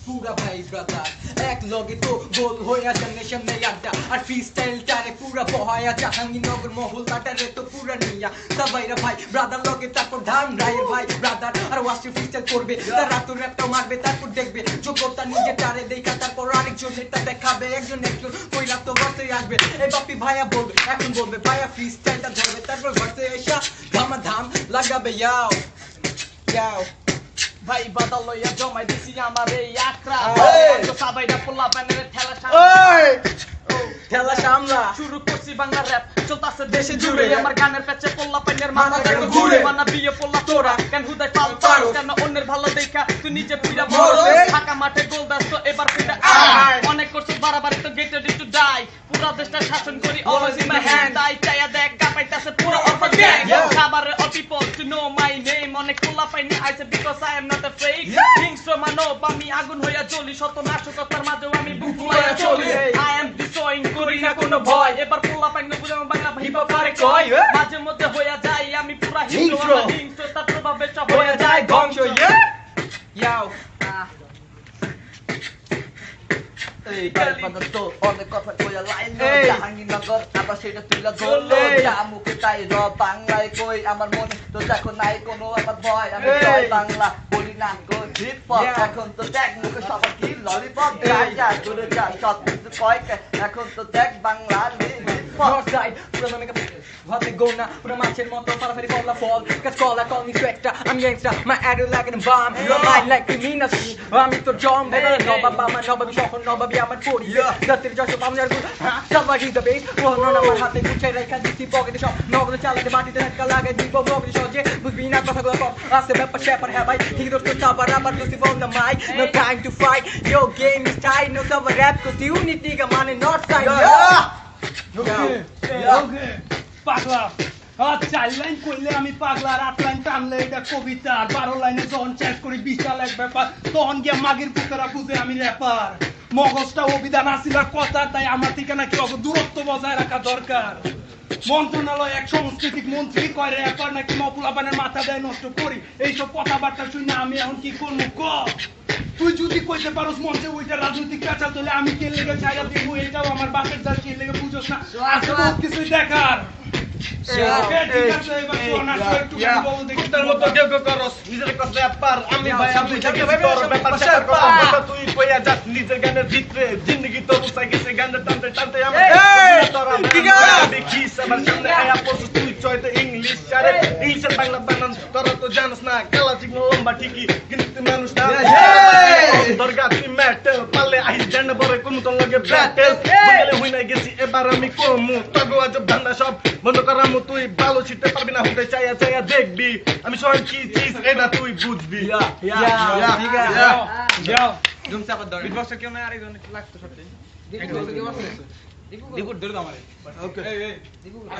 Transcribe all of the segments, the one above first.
পুরা ভাই ব্রাদার এক লগে তো গোল হইয়া সামনে সামনে আড্ডা আর ফ্রি স্টাইলটারে পুরা বহায়া জাহাঙ্গীরনগর মহল কাটারে তো পুরা নিয়া সবাইরা ভাই ব্রাদার লগে তারপর ধান রায়ের ভাই ব্রাদার আর ওয়াসি ফ্রি স্টাইল করবে তার রাত র্যাপটাও মারবে তারপর দেখবে যোগ্যতা নিজে টারে দেখা তারপর আরেকজন এটা দেখাবে একজন কইরা তো বসে আসবে এই বাপি ভাইয়া বলবে এখন বলবে ভাইয়া ফ্রি স্টাইলটা ধরবে তারপর বসে এসা ধামা ধাম লাগাবে ইয়াও ইয়াও ভাই বাদল লইয়া জমাই দিছি আমার এই আকরা তো সবাইরা পোলা বানের ঠেলা সামলা শুরু করছি বাংলা র‍্যাপ চলতাছে দেশে জুড়ে আমার গানের পেছে পোলা পাইনের মাথা দেখো ঘুরে মানা বিয়ে পোলা তোরা কেন হুদাই পাল পারো কেন অন্যের ভালো দেখা তুই নিজে পিড়া বড় ফাঁকা মাঠে গোল দাস তো এবার পিড়া অনেক করছ বাড়াবাড়ি তো গেট রেডি টু ডাই পুরো দেশটা শাসন করি অলওয়েজ ইন মাই হ্যান্ড তাই চাইয়া দেখ কাপাইতাছে পুরো অফার গ্যাং খাবার all people to know my name অনেক পোলা পাইনি আইছে because I am not a fake হিংস্র মানব আমি আগুন হইয়া জ্বলি শত নাশকতার মাঝেও আমি বুক ফুলাইয়া চলি আই এম ডিসট্রয়িং করি না কোনো ভয় এবার পোলা পাইন বুঝাম বাংলা হিপ হপ পারে কয় মাঝে মধ্যে হইয়া যায় আমি পুরা হিংস্র হিংস্রতার প্রভাবে সব হইয়া যায় ধ্বংস ইয়াও এই কালপানা তো অনেক কথা কইয়া লাইন জাহাঙ্গীরনগর আবার সেটা তুইলা ধরলো যা মুখে তাই র বাংলায় কই আমার মনে তো দেখো নাই কোনো আমার ভয় আমি জয় বাংলা বলি না গো হিপ হপ এখন তো দেখ মুখে সবার কি ললিপপ যাই যা দূরে যা সব কিছু কয় এখন তো দেখ বাংলা হিপ হপ সাইড পুরো মনে ভাতে গোনা পুরো মাছের মতো পারাফারি কলা ফল কাজ কলা কল মি টু একটা আমি গ্যাংস্টার মাই অ্যারো লাইক এন বাম ইউ মাই লাইক মি না সি আমি তো জম ভেবে নবাব আমার নবাবি শহর নবাবি আমার পড়ি জাতির যশো পামনার গুল সবাই দিতে বেশ ওহনো আমার হাতে গুছাই রাখা দিছি পকেটে সব নগদ চালাতে মাটিতে ধাক্কা লাগাই দিব ব্লগে সহজে বুঝবি না কথাগুলো কম আসে ব্যাপার স্যাপার হ্যাঁ ভাই ঠিক রোজ করতে আবার আবার Lucy phone the mic no time to fight yo game is tight no cover rap কো ইউনিটি কা মানে নট সাইড ওকে পাগলা আর 4 লাইন কইলে আমি পাগলা আর 8 লাইন টানলে এটা কবিতা আর 12 লাইনে যখন শেষ করি বিশাল এক ব্যাপার তখন গিয়ে মাগের পুতরা বুঝে আমি র্যাপার মগজটা অভিধান আসিল কথা তাই আমার থেকে নাকি দূরত্ব বজায় রাখা দরকার মন্ত্রণালয় এক সাংস্কৃতিক মন্ত্রী কয় র্যাপার নাকি মপুলাপানের মাথা দেয় নষ্ট করি এইসব কথাবার্তা শুনে আমি এখন কি করবো ক তুই যদি কইতে পারোস মঞ্চে ওইটা রাজনৈতিক কাঁচা তাহলে আমি কে লেগে ছাইরা দিব এটাও আমার বাপের দল কে লেগে বুঝোস না আছে বহুত কিছুই দেখার নিজের গানের ভিতরে জিন্দগি তো বুঝাই গেছে গানের টানতে টানতে ইংলিশ ইংলিশের বাংলা বানান তোরা তো জানোস না কালা চিকন লম্বা ঠিকই কিন্তু মানুষ না দরগা তুই মেটেল পালে আই জান বড় কোন তো লাগে ব্যাটেল বলে হই না গেছি এবার আমি কমু তগো আজ ধান্দা সব বন্ধ করামু তুই ভালো ছিটতে পারবি না হতে চাইয়া চাইয়া দেখবি আমি সব কি চিজ এটা তুই বুঝবি ঠিক আছে যাও জুমসা আবার ধরে বিটবক্সটা কেউ না আরেকজন একটু লাগতো সত্যি দীপু ধরে দাও আমারে ওকে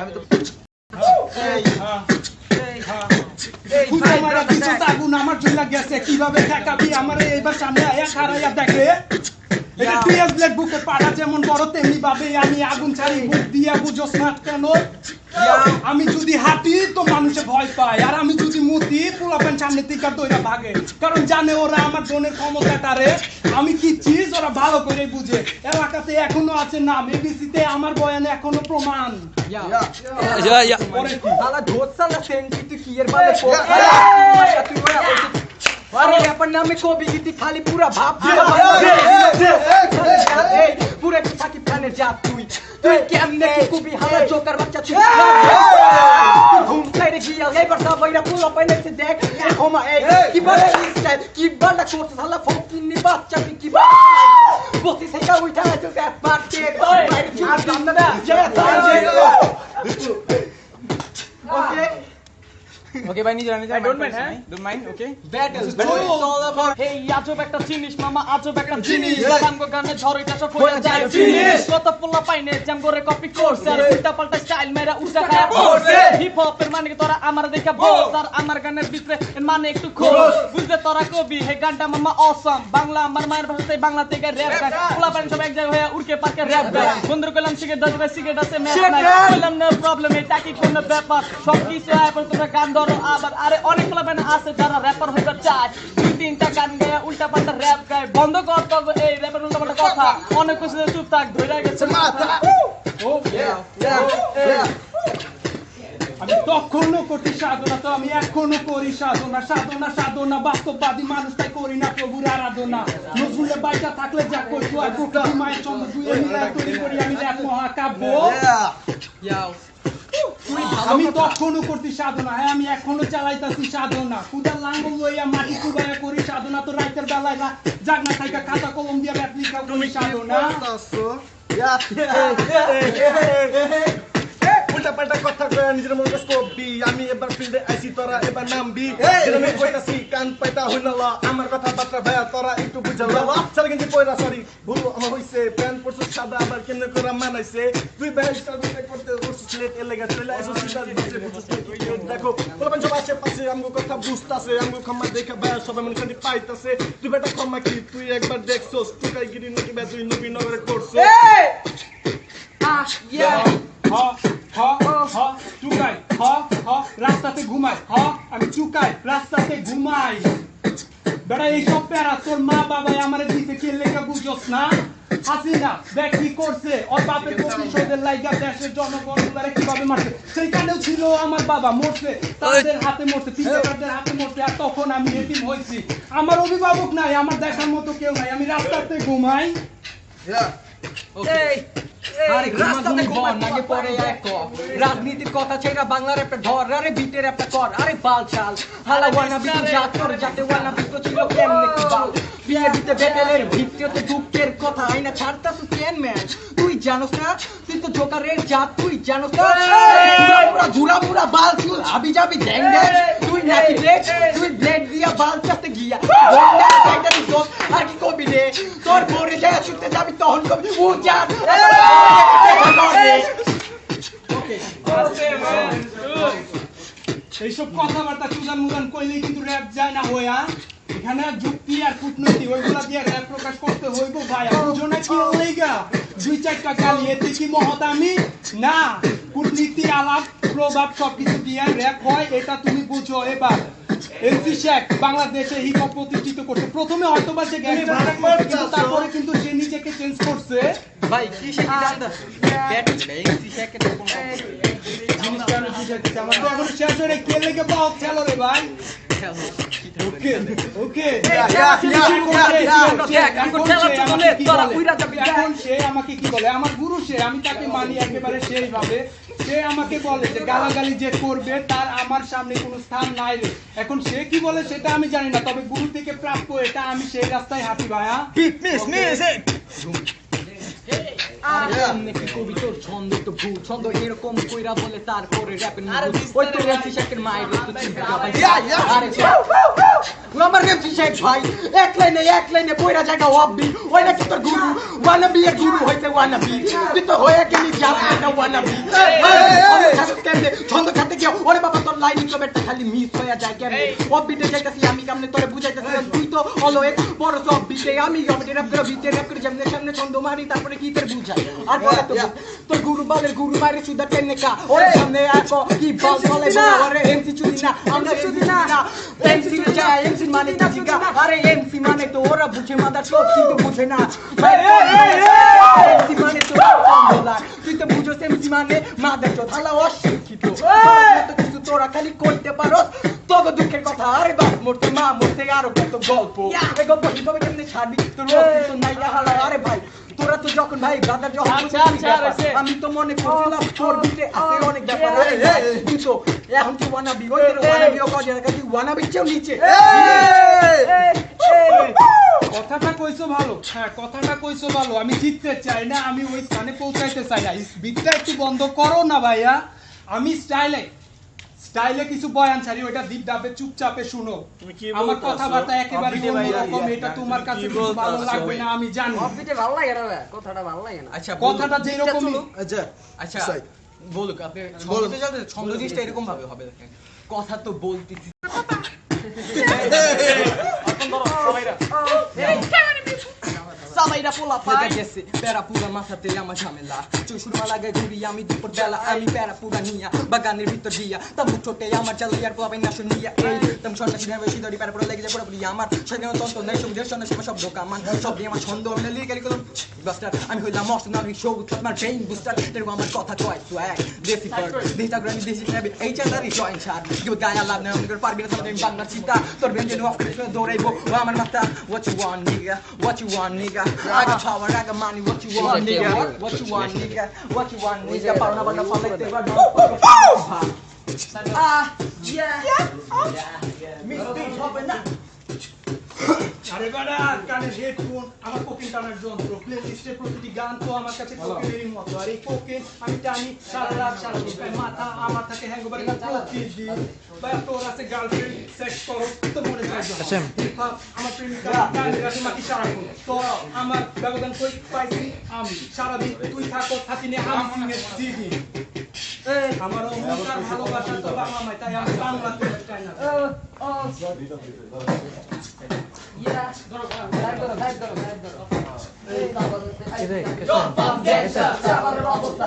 আমি তো আমার জন্য গেছে কিভাবে দেখাবি আমার এবার সামনে আয়া খারাইয়া দেখে এটা টিএস ব্ল্যাক বুকে পাড়া যেমন বড় তেমনি ভাবে আমি আগুন ছাড়ি মুখ দিয়া বুঝোস না কেন আমি যদি হাঁটি তো মানুষে ভয় পায় আর আমি যদি মুতি পোলাপেন সামনে থেকে দইরা ভাগে কারণ জানে ওরা আমার বোনের ক্ষমতাটারে আমি কি চিজ ওরা ভালো করে বুঝে এলাকাতে এখনো আছে নাম এবিসিতে আমার বয়ানে এখনো প্রমাণ আলা ধোসালা সেন্টি তুই কি এর বালে তুই ওরা আরে अपन নামে কবি গীতি খালি পুরা ভাব পুরা থাকি প্ল্যানের যা তুই তুই কেমনে কি কবি হালা জোকার বাচ্চা তুই ঘুম খাইরে গিয়া এবার সবাইরা পুরো পাইলেছে দেখ ওমা এই কি বলে স্টাইল কি বলটা করতে হালা ফকিনি বাচ্চা তুই কি বসি সেটা উঠা আছে ব্যাট মারতে আর সামনে না ওকে ওকে ভাই নিজে জানি ডোন্ট মাইন্ড হ্যাঁ don't mind okay battle all about এই আজব একটা জিনিস মামা আজব একটা জিনিস গানগো গানে ঝড়ইটা সব হয়ে যায় জিনিস কত পোলা পাইনে জাম করে কপি করছে আর উল্টা পাল্টা স্টাইল মেরা উঠা খায়া করছে হিপ হপ এর মানে তোরা আমার দেখা বল আর আমার গানের ভিতরে এর মানে একটু খোঁজ বুঝতে তোরা কবি হে গানটা মামা অসম বাংলা আমার মায়ের ভাষাতে বাংলা থেকে র‍্যাপ গান পোলা পাইন সব এক জায়গায় হয়ে উড়কে পারকে র‍্যাপ গান বন্ধু কইলাম সিগারেট দাও সিগারেট আছে ম্যাচ নাই কইলাম নো প্রবলেম এটা কি কোন ব্যাপার সব কিছু আয় পর তোরা গান ধরো আবার আরে অনেক পোলা পাইন আছে যারা র‍্যাপার হইবার চায়, 2-3টা গান গায় উল্টা পাল্টা র‍্যাপ গায়, বন্ধ কর তো এই র‍্যাপের উল্টা পাল্টা কথা, অনেক কিছু চুপ থাক, ধরে গেছে মাথা। আমি তখনও করছি সাধনা, তো আমি এখনো করি সাধনা। সাধনা সাধনা বাস্তববাদী মানুষ তাই করি না প্রভুর আরাধনা। নজরুলের বাইটা থাকলে যা করতো আর প্রকৃতি মায়ের চন্দ্র দুয়ে মিলে তৈরি করি আমি এক মহাকাব্য। আমি তখনও করছি সাধনা, হ্যাঁ আমি এখনো চালাইতাছি সাধনা। কুদার লাঙ্গল লইয়া মাটি কুবাইয়া করি সাধনা, তো রাইতের বেলায় জাগনা থাইকা খাতা কলম দিয়া ব্যাট লিখা করি সাধনা। উল্টা পাল্টা কথা কয়ে নিজের মন কবি, আমি এবার ফিল্ডে আইছি তোরা এবার নামবি, আমি কইতাছি কান পাইতা হইল আমার কথা বার্তা ভাইয়া তোরা একটু বুঝাল সারা কিন্তু কইরা সরি ভুল আমার হইছে, প্যান্ট পরছিস সাদা আবার কেমনে করে মানাইছে, তুই ব্যাসটা বিতে করতে করছিস লেট এলাকা চলে আইছো সিধা বুঝে বুঝছিস দেখো বলবেন সব আশেপাশে আমগো কথা বুঝতাছে, আমগো ক্ষমা দেখা ভাইয়া সবাই মনে শান্তি পাইতাছে, তুই বেটা ক্ষমা কি তুই একবার দেখছস তুই গিরি নাকি বে তুই নবী নগরে করছিস চুকাই রাস্তাতে ঘুমাই, আমি চুকাই রাস্তাতে ঘুমাই। বেড়া এইসব প্যারা তোর মা বাবাই আমার দিতে কে লেখা বুঝছস না? হাসিনা দেখ কি করছে, ওর বাপের প্রতিশোধের লাইগা দেশের জনগণ কিভাবে মারছে, সেইখানেও ছিল আমার বাবা মরছে, তাদের হাতে মরছে, পিতাদের হাতে মরছে, আর তখন আমি এতিম হয়েছি। আমার অভিভাবক নাই, আমার দেখার মতো কেউ নাই, আমি রাস্তাতে ঘুমাই। রাজনীতির কথা ছেড়া বাংলার একটা ধর, আরে বিটের একটা কর, আরে বাল চাল হালা ওয়ানা বিটু জাত তোর যাতে ওয়ানা বিটু ছিল কেমনে কি বাল বিয়ে দিতে বেটেলের ভিত্তিতে দুঃখের কথা আইনা ছাড়তাছ কেন ম্যান, তুই জানোস না তুই তো জোকারের জাত, তুই জানোস না পুরা ঘুরা মুরা বাল চুল আবি যাবি ড্যাং ড্যাং, তুই নাকি ব্লেড, তুই ব্লেড দিয়া বাল চাতে গিয়া আর কি কবি রে তোর পরে যায় ছুটতে যাবি তখন কবি ও জাত। এইসব কথাবার্তা চুদান মুদান কইলেই কিন্তু র‍্যাপ যায় না হইয়া, এখানে যুক্তি আর কূটনৈতিক ওইগুলা দিয়ে র‍্যাপ প্রকাশ করতে হইব ভাই। বুঝো না কি হইগা 2-4টা গালি এতে কি মহৎ আমি না, কূটনীতি আলাপ প্রভাব সবকিছু দিয়ে র‍্যাপ হয়, এটা তুমি বুঝো। এবার এমসি শেখ বাংলাদেশে হিপ হপ প্রতিষ্ঠিত করছে, প্রথমে হয়তো বা সে কিন্তু তারপরে কিন্তু সে নিজেকে চেঞ্জ করছে ভাই কি সে কি জানতা ব্যাট এমসি শেখের কোন জিনিসটা আমি বুঝাইতেছি। আমার তো এখন শেষ হয়ে কে লেগে পাও খেলো রে ভাই। ওকে ওকে এখন সে আমাকে কি বলে, আমার গুরু সে, আমি তাকে মানি একেবারে সেইভাবে। সে আমাকে বলে যে গালাগালি যে করবে তার আমার সামনে কোনো স্থান নাই রে। এখন সে কি বলে সেটা আমি জানি না, তবে গুরু থেকে প্রাপ্য এটা, আমি সেই রাস্তায় হাঁটি ভাইয়া। কবিতার ছন্দ তো ভূত ছন্দ এরকম কইরা বলে তারপরে র‍্যাপের ওই তো এমসি শেখের মায়ের তো চিন্তা ভাই আরে আমার এমসি শেখ ভাই এক লাইনে কইরা জায়গা ওয়াবি ওই নাকি তোর গুরু ওয়ানাবি এর গুরু হইতে ওয়ানাবি তুই তো হয়ে গেলি জাত না ওয়ানাবি কেমনে ছন্দ খাতে গিয়ে ওরে বাবা তোর লাইন তো বেটা খালি মিস হয়ে যায় কেমনে ওয়াবিতে যাইতাছি আমি কেমনে তোরে বুঝাইতাছি, তুই তো হলো এক বড় সব বিতে আমি র‍্যাপ করে যেমনে সামনে ছন্দ মারি তারপরে কি তোর বুঝাই আর বলে তো তোর গুরু বালের গুরু মারে সুদা কেনে কা ওরে সামনে আকো কি বাল বলে ওরে এমসি চুদি না আমরা চুদি না এমসি যায় এমসি মানে জিগা আরে এমসি মানে তো ওরা বুঝে মাদার সব কিন্তু বুঝে না এমসি মানে তো বলা তুই তো বুঝো এমসি মানে মাদার তো তালা অশিক্ষিত তো কিছু তোরা খালি করতে পারো তবে দুঃখের কথা আরে বাপ মরতে মা মরতে আরো কত গল্প এই গল্প কিভাবে কেমনে ছাড়বি তোর তো নাই হালা আরে ভাই তোরা তো যখন ভাই ব্রাদার যখন আমি তো মনে করছিলাম তোর ভিতরে আছে অনেক ব্যাপার তুই তো এখন কি ওয়ানাবি ওই ওয়ানাবিও কাজে কাজে ওয়ানাবি চেও নিচে কথাটা কইছো ভালো, হ্যাঁ কথাটা কইছো ভালো। আমি জিততে চাই না, আমি ওই স্থানে পৌঁছাইতে চাই না। বিটটা একটু বন্ধ করো না ভাইয়া। আমি স্টাইলে কিছু বয়ান ছাড়ি, ওইটা দীপ ডাবে চুপচাপে শুনো। আমার কথাবার্তা একেবারে অন্যরকম, এটা তোমার কাছে ভালো লাগবে না আমি জানি। ভালো লাগে না কথাটা, ভালো লাগে না। আচ্ছা কথাটা যেরকম আচ্ছা বলুক আপনি ছন্দ জিনিসটা এরকম ভাবে হবে দেখেন কথা তো বলতেছি সবাইরা পোলা লেগে পাই গেছে প্যারা পুরা মাথাতে আমার ঝামেলা চুষুরমা লাগে ঘুরি আমি দুপুর বেলা আমি প্যারা পুরা নিয়া বাগানের ভিতর দিয়া তাবু ছোটে আমার জ্বালিয়ার পোলাপাই না শুনিয়া এই তুমি সন্ন্যাসী ভাবে সিঁদড়ি প্যারা পুরা লেগে যায় পুরোপুরি আমার সেখানে তন্ত্র নেই সুবিধের সন্ন্যাসী সব দোকান সব দিয়ে আমার ছন্দ আমি লিগালি করলাম বাস্টার আমি হইলাম মস্ত নাগরিক শো তোমার ব্রেইন বুস্টার এরকম আমার কথা কয় সোয়াগ দেশি পার্ট দেশটা গ্রানি দেশি নেবে এই চাঁদারি জয়েন ছাড় কেউ গায়ে লাভ নেই আমি পারবি না আমি বাংলার চিন্তা তোর বেঞ্জেন অফ করে দৌড়াইবো আমার মাথা what you want nigga what you want nigga I got power I got money what you want nigga what you want nigga what you want nigga পারনা বানা ফালাইতে বা আরে বাড়া কানে হেডফোন আমার কোকিং টানার যন্ত্র প্লেলিস্টের প্রতিটি গান তো আমার কাছে কোকিংয়ের মতো আর এই কোকিং আমি টানি সারা রাত সারা দিন মাথা আমার থাকে হ্যাংওভার প্রতিদিন ভাই তোর আছে গার্লফ্রেন্ড সেক্স করো তো মনে চাই আমার প্রেমিকা গানে রাতে মাটি সারা কোন তো আমার ব্যবধান কই পাইছি আমি সারা দিন তুই থাকো থাকি নে আমি সিঙ্গেল দিদি এই আমার অহংকার ভালোবাসা তো বাবা মাই তাই আমি বাংলাতে চাই না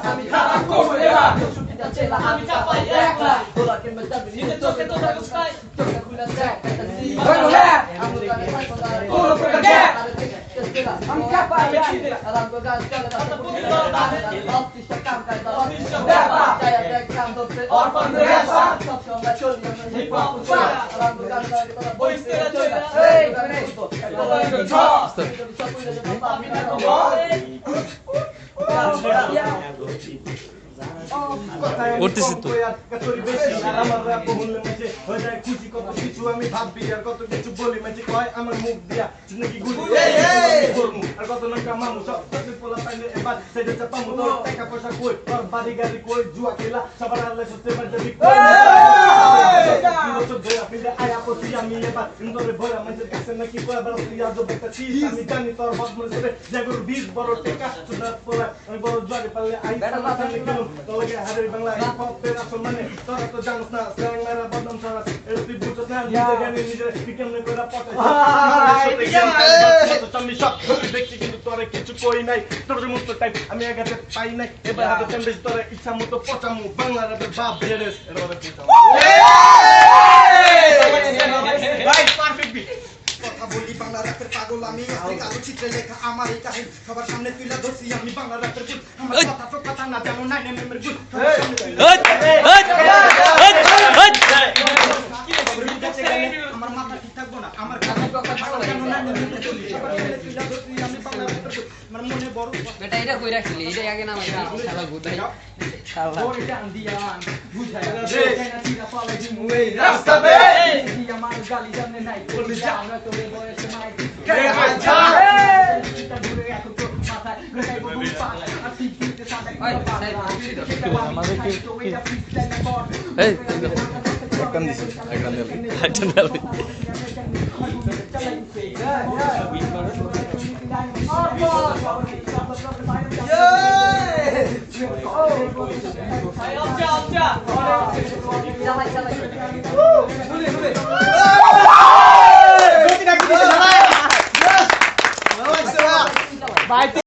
আমি খারাপ করবো এবার আমি চাপাই একলা নিজের চোখে তো দেখুস্তাই চোখে খুলে দেখ আমি চাপাই উঠতেছি তো আমার রাপ বললে মেজে হয়ে যায় খুশি কত কিছু আমি ভাববি আর কত কিছু বলি মেজে কয় আমার মুখ দিয়া জিন্দগি গুলি করমু আর কত নকা মামু সব সব পোলা পাইলে এবার সেটা চাপামু তো টাকা পয়সা কই তোর বাড়ি গাড়ি কই জুয়া খেলা সবার আল্লাহ সত্যি বাড়ি যাবি আয়া পতি আমি এবার ইন্দোরে ভরা মেজের কাছে নাকি কয় বড় তুই আজ বেটা চিস আমি জানি তোর বাপ মনে করে জাগর 20 বড় টাকা সুন্দর পোলা আমি বড় জুয়ারে পারলে আই সামনে গেলাম তোকে হারে বাংলা হিপ হপ এর আসল মানে তোরা তো জানোস না স্ল্যাং মেরা বদনাম ছাড়া এর তুই বুঝছ না নিজে গানে নিজে কেমনে করে পটে আমি সব দেখছি কিন্তু তোরে কিছু কই নাই তোর মতো টাইপ আমি আগাতে পাই নাই এবার হাতে টেম্পেজ তোরে ইচ্ছা মতো পচামু বাংলা রাতের বাপ বেরেস এর কথা পচামু ভাই পারফেক্ট বিট কথা বলি বাংলা রাতের পাগল আমি আলো চিত্রে লেখা আমার এই কাহিনী সবার সামনে তুইলা ধরছি আমি বাংলা রাতের গুণ আমার কথা তো কথা না যেমন নাই নেমের গুণ আমার মাথা ঠিক থাকবো না আমার কথা যেমন নাই নেমের চলি সবার সামনে তুইলা ধরছি আমি বাংলা রাতের গুণ আমার মনে বড় বেটা এটা কই রাখছিলি এটা আগে না আমার শালা গুদাই শালা ওরে ডান দিয়ান বুঝায়া দে না তিরা পালে দিমু এই রাস্তা বে দিয়া আমার গালি জানে নাই বলবি যা আমরা তোরে বয়সে নাই কে আচ্ছা এটা দূরে এখন তো মাথায় গোটাই বহু পা আর ঠিক দিতে সাদা আমাদের কি এই একদম দিছি একদম দিছি